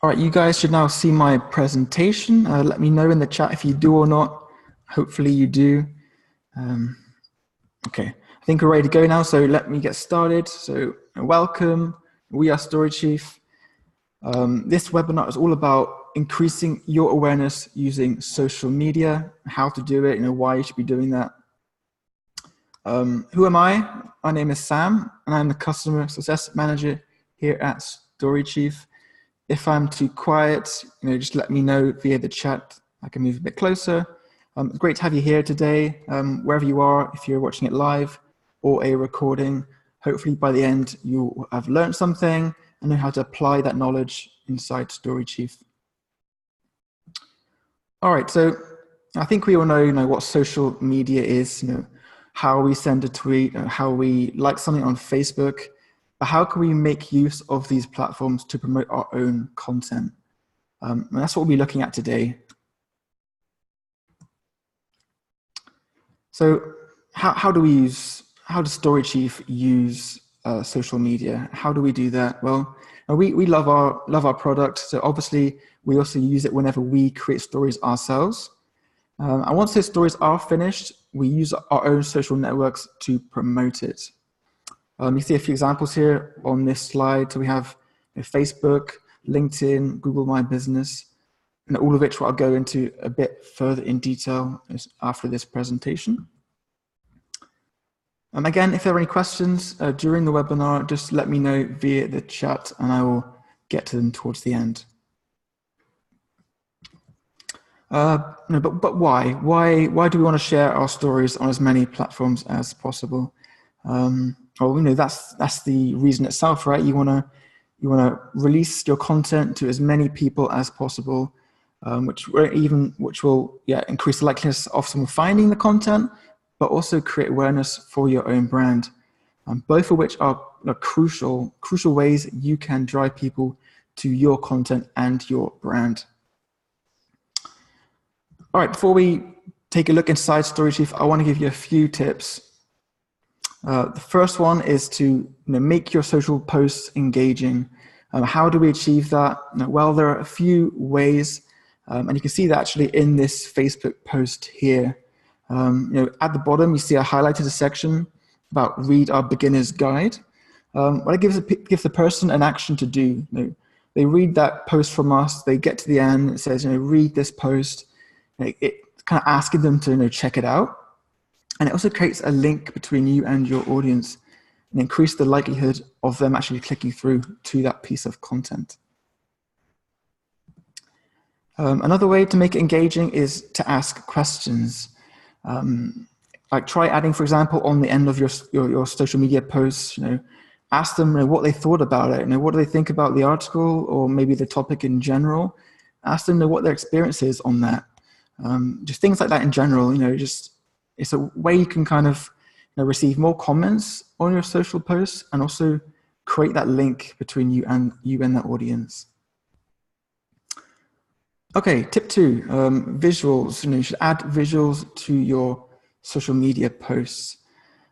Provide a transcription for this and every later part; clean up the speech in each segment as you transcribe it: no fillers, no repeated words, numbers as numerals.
All right, you guys should now see my presentation. Let me know in the chat if you do or not. Hopefully you do. Okay, I think we're ready to go now, so let me get started. So welcome, we are StoryChief. This webinar is all about increasing your awareness using social media, how to do it, why you should be doing that. Who am I? My name is Sam, and I'm the Customer Success Manager here at StoryChief. If I'm too quiet, just let me know via the chat. I can move a bit closer. It's great to have you here today, wherever you are, if you're watching it live or a recording. Hopefully by the end, you'll have learned something and know how to apply that knowledge inside StoryChief. All right, so I think we all know what social media is, how we send a tweet, how we like something on Facebook. But how can we make use of these platforms to promote our own content? And that's what we'll be looking at today. So how does StoryChief use social media? How do we do that? Well, we love our product. So obviously we also use it whenever we create stories ourselves. And once those stories are finished, we use our own social networks to promote it. You see a few examples here on this slide. So we have Facebook, LinkedIn, Google My Business, and all of which I'll go into a bit further in detail after this presentation. Again, if there are any questions during the webinar, just let me know via the chat and I will get to them towards the end. But why? Why do we want to share our stories on as many platforms as possible? Well, that's the reason itself, right? You want to release your content to as many people as possible, which will increase the likeliness of someone finding the content, but also create awareness for your own brand. Both of which are crucial ways you can drive people to your content and your brand. All right, before we take a look inside StoryChief, I want to give you a few tips. The first one is to make your social posts engaging. How do we achieve that? Well, there are a few ways, and you can see that actually in this Facebook post here. At the bottom, you see I highlighted a section about read our beginner's guide. What it gives the person an action to do. They read that post from us, they get to the end, it says, read this post. It's kind of asking them to check it out. And it also creates a link between you and your audience and increase the likelihood of them actually clicking through to that piece of content. Another way to make it engaging is to ask questions. Like try adding, for example, on the end of your social media posts, ask them what they thought about it. What do they think about the article or maybe the topic in general? Ask them what their experience is on that. Just things like that in general, it's a way you can kind of receive more comments on your social posts and also create that link between you and the audience. Okay, tip 2, visuals. You should add visuals to your social media posts.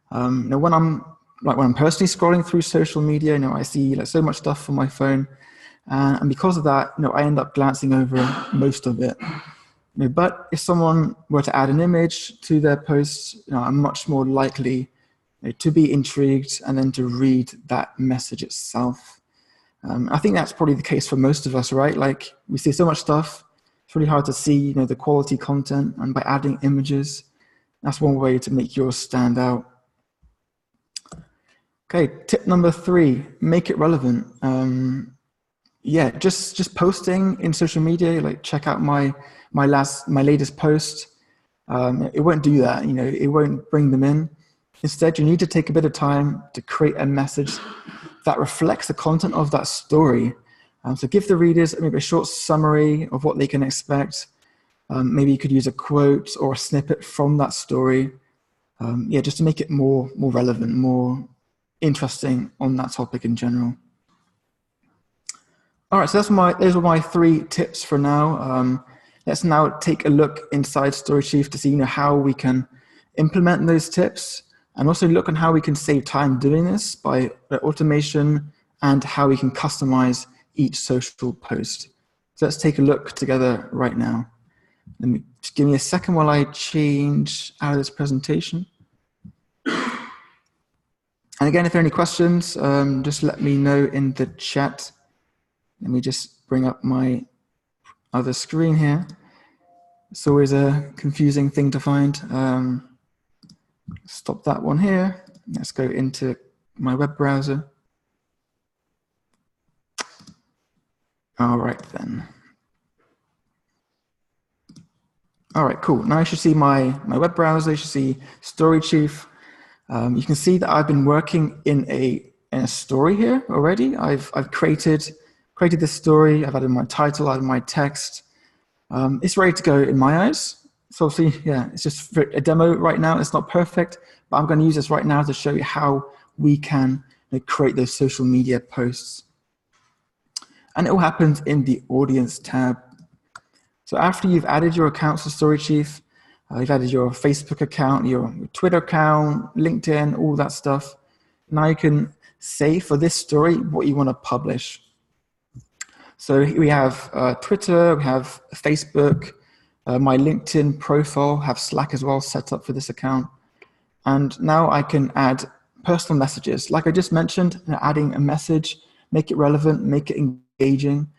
When I'm personally scrolling through social media, I see so much stuff on my phone, and because of that, I end up glancing over most of it. But if someone were to add an image to their post, I'm much more likely to be intrigued and then to read that message itself. I think that's probably the case for most of us, right? Like we see so much stuff, it's really hard to see the quality content, and by adding images, that's one way to make yours stand out. Okay, tip number 3, make it relevant. Just posting in social media, like check out my latest post. It won't do that, it won't bring them in. Instead, you need to take a bit of time to create a message that reflects the content of that story. So give the readers maybe a short summary of what they can expect. Maybe you could use a quote or a snippet from that story. Just to make it more relevant, more interesting on that topic in general. All right, so those were my 3 tips for now. Let's now take a look inside StoryChief to see how we can implement those tips, and also look on how we can save time doing this by automation and how we can customize each social post. So let's take a look together right now. Just give me a second while I change out of this presentation. And again, if there are any questions, just let me know in the chat. Let me just bring up my other screen here. It's always a confusing thing to find. Stop that one here. Let's go into my web browser. All right then. All right, cool. Now you should see my web browser. You should see StoryChief. You can see that I've been working in a story here already. I've created this story. I've added my title, added my text. It's ready to go in my eyes. So see, yeah, it's just a demo right now. It's not perfect, but I'm going to use this right now to show you how we can create those social media posts. And it all happens in the audience tab. So after you've added your accounts to StoryChief, you've added your Facebook account, your Twitter account, LinkedIn, all that stuff. Now you can say for this story what you want to publish. So we have Twitter, we have Facebook, my LinkedIn profile, have Slack as well set up for this account. And now I can add personal messages. Like I just mentioned, adding a message, make it relevant, make it engaging,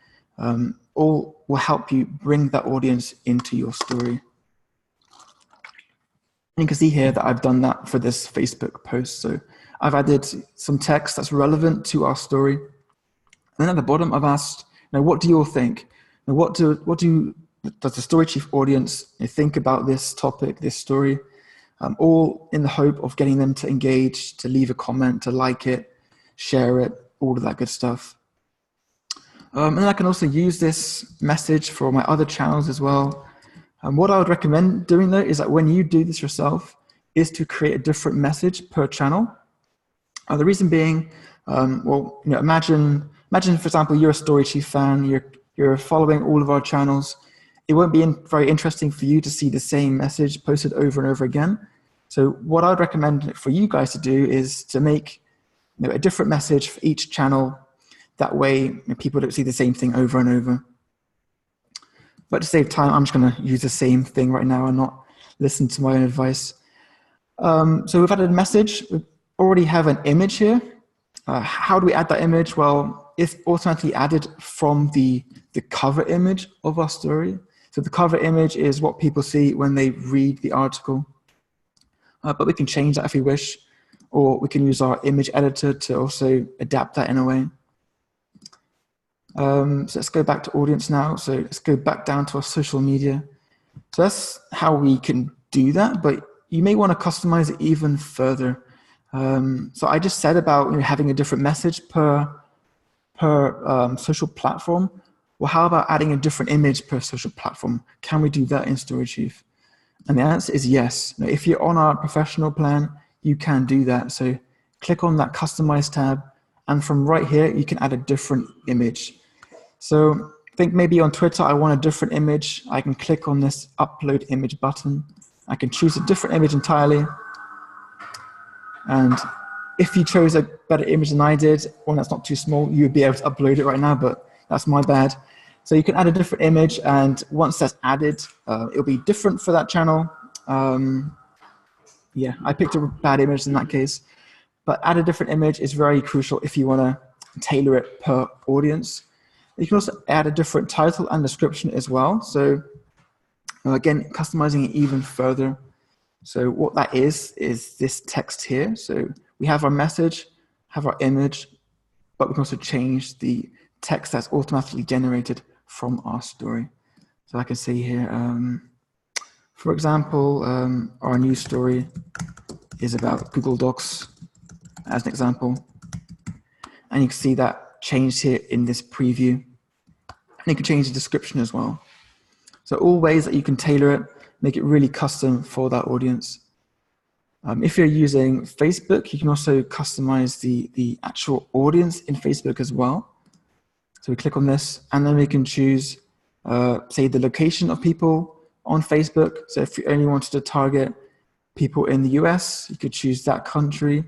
all will help you bring that audience into your story. You can see here that I've done that for this Facebook post. So I've added some text that's relevant to our story. And then at the bottom, I've asked, what do you all think? What does the StoryChief audience think about this topic, this story? All in the hope of getting them to engage, to leave a comment, to like it, share it, all of that good stuff. And I can also use this message for my other channels as well. What I would recommend doing though is that when you do this yourself, is to create a different message per channel. The reason being, imagine for example, you're a StoryChief fan, you're following all of our channels. It won't be very interesting for you to see the same message posted over and over again. So what I'd recommend for you guys to do is to make a different message for each channel. That way people don't see the same thing over and over. But to save time, I'm just going to use the same thing right now and not listen to my own advice. So we've added a message. We already have an image here. How do we add that image? Well, it's automatically added from the cover image of our story. So the cover image is what people see when they read the article. But we can change that if we wish, or we can use our image editor to also adapt that in a way. So let's go back to audience now. So let's go back down to our social media. So that's how we can do that, but you may want to customize it even further. So I just said about having a different message per social platform. Well, how about adding a different image per social platform? Can we do that in StoryChief? And the answer is yes. Now, if you're on our professional plan, you can do that. So click on that customize tab, and from right here, you can add a different image. So I think maybe on Twitter, I want a different image. I can click on this upload image button. I can choose a different image entirely. And if you chose a better image than I did, one that's not too small, you'd be able to upload it right now, but that's my bad. So you can add a different image, and once that's added, it'll be different for that channel. Yeah, I picked a bad image in that case, but add a different image is very crucial if you want to tailor it per audience. You can also add a different title and description as well. So again, customizing it even further. So what that is this text here. So we have our message, have our image, but we can also change the text that's automatically generated from our story. So I can see here, for example, our news story is about Google Docs as an example. And you can see that changed here in this preview. And you can change the description as well. So all ways that you can tailor it, make it really custom for that audience. If you're using Facebook, you can also customize the actual audience in Facebook as well. So we click on this, and then we can choose, say, the location of people on Facebook. So if you only wanted to target people in the US, you could choose that country.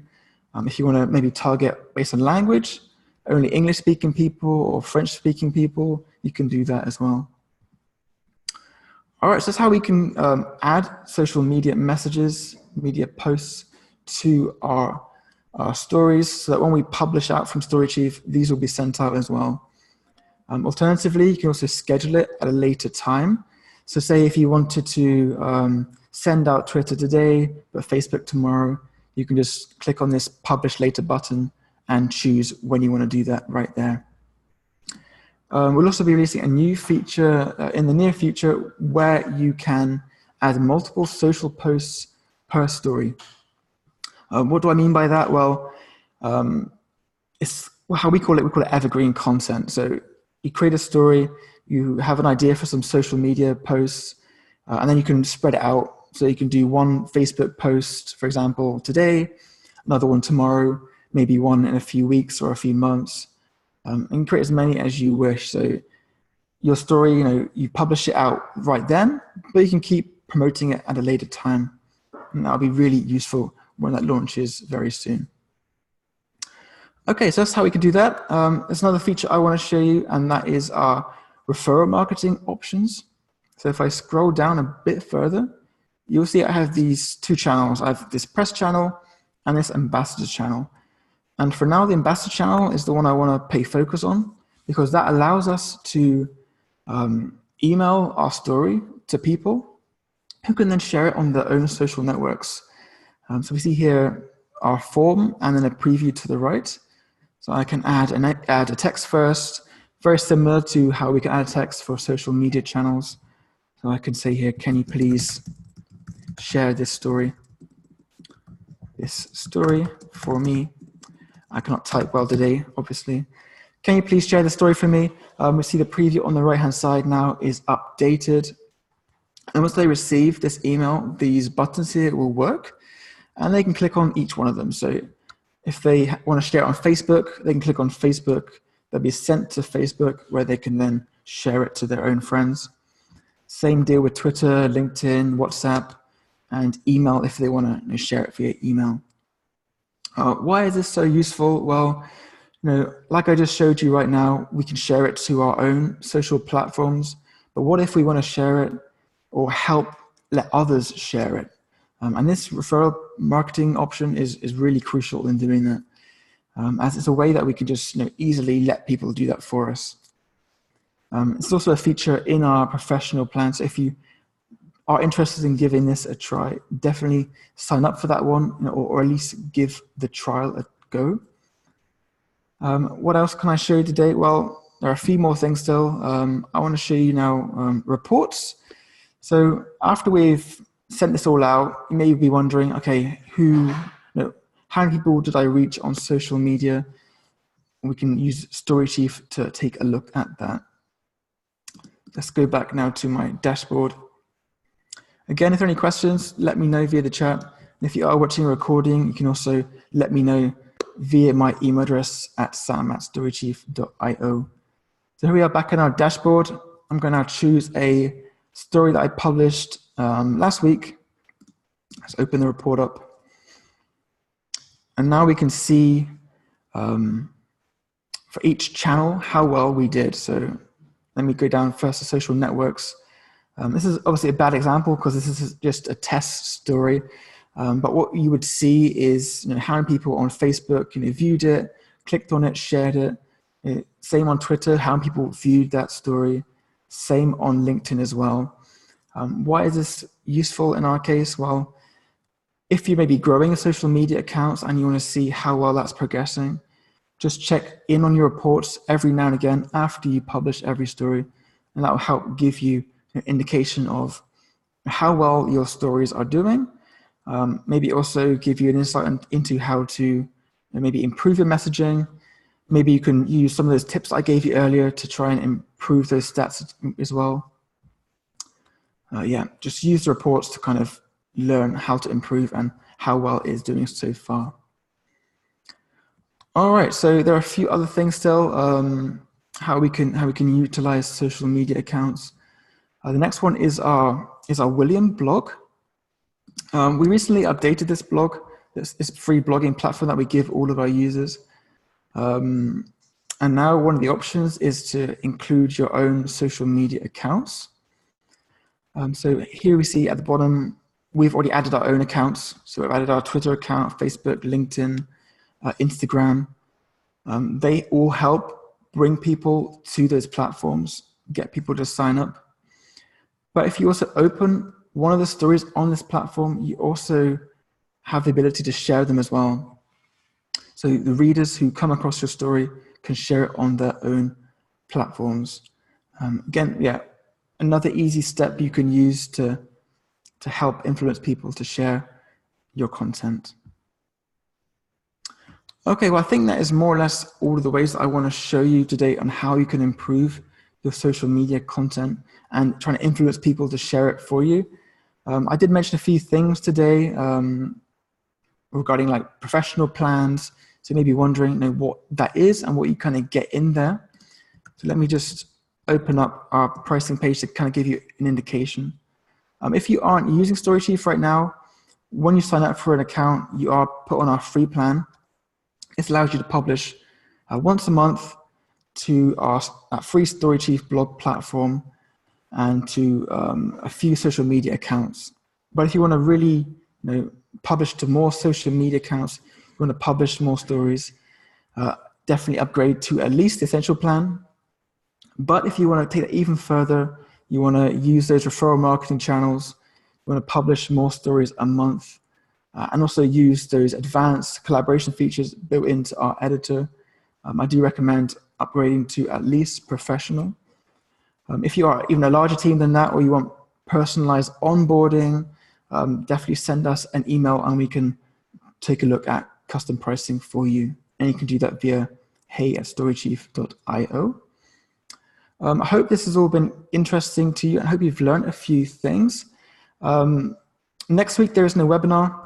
If you want to maybe target based on language, only English-speaking people or French-speaking people, you can do that as well. All right, so that's how we can add social media messages, media posts to our stories, so that when we publish out from StoryChief, these will be sent out as well. Alternatively, you can also schedule it at a later time. So say if you wanted to send out Twitter today, but Facebook tomorrow, you can just click on this Publish Later button and choose when you want to do that right there. We'll also be releasing a new feature in the near future where you can add multiple social posts per story. What do I mean by that? Well, it's how we call it evergreen content. So you create a story, you have an idea for some social media posts, and then you can spread it out. So you can do one Facebook post, for example, today, another one tomorrow, maybe one in a few weeks or a few months, and create as many as you wish. So your story, you publish it out right then, but you can keep promoting it at a later time. And that'll be really useful when that launches very soon. Okay, so that's how we can do that. There's another feature I want to show you, and that is our referral marketing options. So if I scroll down a bit further, you'll see I have these two channels. I have this press channel and this ambassador channel. And for now, the ambassador channel is the one I want to pay focus on, because that allows us to email our story to people who can then share it on their own social networks. So we see here our form and then a preview to the right. So I can add a text first, very similar to how we can add text for social media channels. So I can say here, can you please share this story for me? I cannot type well today, obviously. Can you please share the story for me? We see the preview on the right-hand side now is updated. And once they receive this email, these buttons here will work, and they can click on each one of them. So if they want to share it on Facebook, they can click on Facebook. They'll be sent to Facebook, where they can then share it to their own friends. Same deal with Twitter, LinkedIn, WhatsApp, and email if they want to share it via email. Why is this so useful? Well, like I just showed you right now, we can share it to our own social platforms. But what if we want to share it or help let others share it? And this referral marketing option is really crucial in doing that, as it's a way that we can just easily let people do that for us. It's also a feature in our professional plan. So if you are interested in giving this a try, definitely sign up for that one, or at least give the trial a go. What else can I show you today? Well, there are a few more things still. I want to show you now reports. So after we've sent this all out, you may be wondering, okay, how many people did I reach on social media? We can use StoryChief to take a look at that. Let's go back now to my dashboard. Again, if there are any questions, let me know via the chat. And if you are watching a recording, you can also let me know via my email address at sam@storychief.io. So here we are back in our dashboard. I'm going to now choose a story that I published last week. Let's open the report up. And now we can see for each channel how well we did. So let me go down first to social networks. This is obviously a bad example because this is just a test story. But what you would see is how many people on Facebook viewed it, clicked on it, shared it. Same on Twitter, how many people viewed that story. Same on LinkedIn as well. Why is this useful in our case? Well, if you may be growing a social media account and you want to see how well that's progressing, just check in on your reports every now and again after you publish every story, and that will help give you an indication of how well your stories are doing. Maybe also give you an insight into how to maybe improve your messaging. Maybe you can use some of those tips I gave you earlier to try and improve those stats as well. Just use the reports to kind of learn how to improve and how well it is doing so far. All right, so there are a few other things still, how we can utilize social media accounts. The next one is our William blog. We recently updated this blog, this free blogging platform that we give all of our users. And now one of the options is to include your own social media accounts. So here we see at the bottom, we've already added our own accounts. So we've added our Twitter account, Facebook, LinkedIn, Instagram. They all help bring people to those platforms, get people to sign up. But if you also open one of the stories on this platform, you also have the ability to share them as well. So the readers who come across your story can share it on their own platforms. Again, yeah, another easy step you can use to help influence people to share your content. Okay, well, I think that is more or less all of the ways that I want to show you today on how you can improve your social media content and trying to influence people to share it for you. I did mention a few things today regarding like professional plans. So you may be wondering, what that is and what you kind of get in there. So let me just open up our pricing page to kind of give you an indication. If you aren't using StoryChief right now, when you sign up for an account, you are put on our free plan. This allows you to publish once a month to our free StoryChief blog platform and to a few social media accounts. But if you want to really publish to more social media accounts, you want to publish more stories, definitely upgrade to at least the essential plan. But if you want to take it even further, you want to use those referral marketing channels, you want to publish more stories a month, and also use those advanced collaboration features built into our editor, I do recommend upgrading to at least professional. If you are even a larger team than that, or you want personalized onboarding, definitely send us an email and we can take a look at custom pricing for you. And you can do that via hey@storychief.io. I hope this has all been interesting to you. I hope you've learned a few things. Next week, there is no webinar.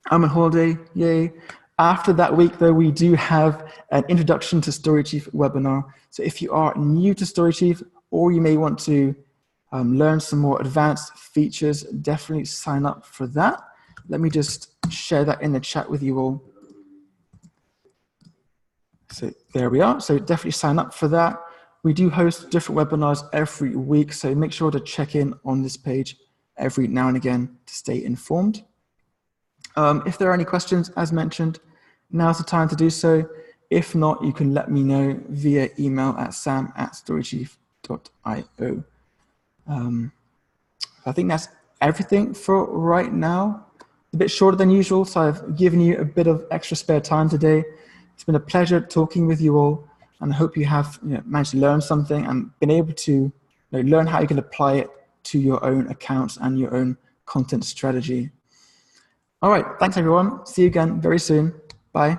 I'm on holiday, yay. After that week, though, we do have an introduction to StoryChief webinar. So if you are new to StoryChief, or you may want to learn some more advanced features, definitely sign up for that. Let me just share that in the chat with you all. So there we are. So definitely sign up for that. We do host different webinars every week, so make sure to check in on this page every now and again to stay informed. If there are any questions, as mentioned, now's the time to do so. If not, you can let me know via email at sam@storychief.io. I think that's everything for right now. A bit shorter than usual, so I've given you a bit of extra spare time today. It's been a pleasure talking with you all, and I hope you have managed to learn something and been able to learn how you can apply it to your own accounts and your own content strategy. All right, thanks everyone. See you again very soon. Bye.